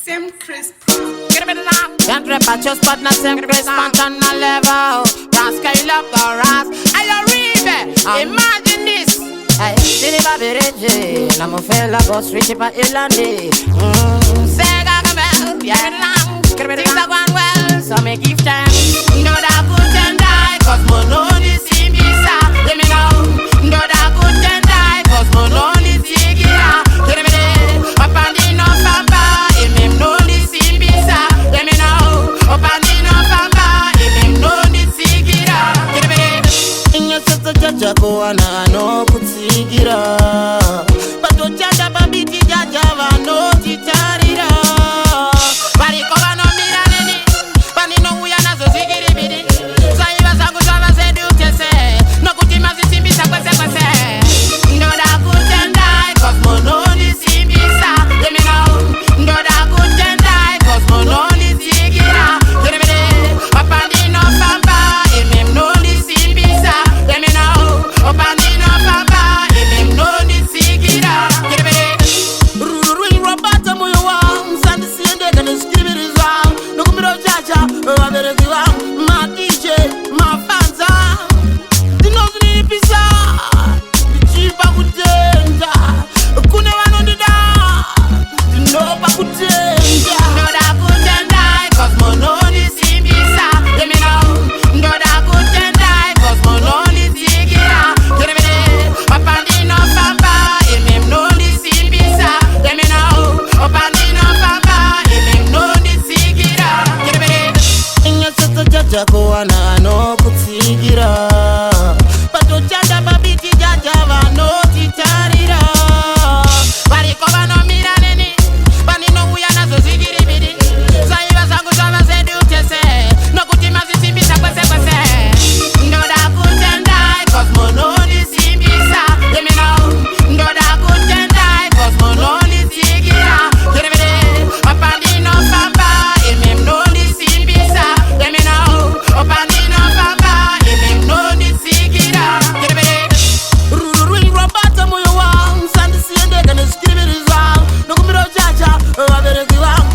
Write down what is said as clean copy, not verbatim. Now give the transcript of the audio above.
Samcris. Can't rap at your spot, not Samcris, on a level. Can't scale up the ras. I don't imagine this. Hey, deliver the I'm a fella, boss, rich, but Ilandi. Sega, yeah, things are going well, so me give thanks. No, that good and die, cause Munondisimbisa. Let me know. No, that good and die, cause Munondisimbisa. Let me know. Up and in of Papa, if him Munondisimbisa. Let me know. Up and in of Papa, if him Munondisimbisa. Let me know. In your set of jaja go on, no kutsigira. But to jaja babiti jaja va no titarira. My DJ, my fans, Munondisimbisa. Chipa kutenda, kuna wanondida, dinopa kutenda. No da kutenda, cause Munondisimbisa. Let me know. No da kutenda, cause Munondisimbisa. Let me know. Up and in of Papa, if him Munondisimbisa. Let me know. Up and in of Papa, if him Munondisimbisa. Let me know. In your set of jaja go on, no kutsigira. But to jaja babiti jaja va no titarira. Varikova no mira neni, bani no uya na zo zigiri bidi. Zaiva zangu zava zedu tese, no kutima zisimbisa kwese kwese. No da kutenda, cause Munondisimbisa. Let me know. No da kutenda, cause Munondisimbisa. Let me know. Up and in of Papa, if him Munondisimbisa. Let me know. Up and in of Papa, if him Munondisimbisa. Let me know. Ruru robata moyo wangu, sandi siende kane skibiri zangu. Nukumiro jaja, wabere kiwangu.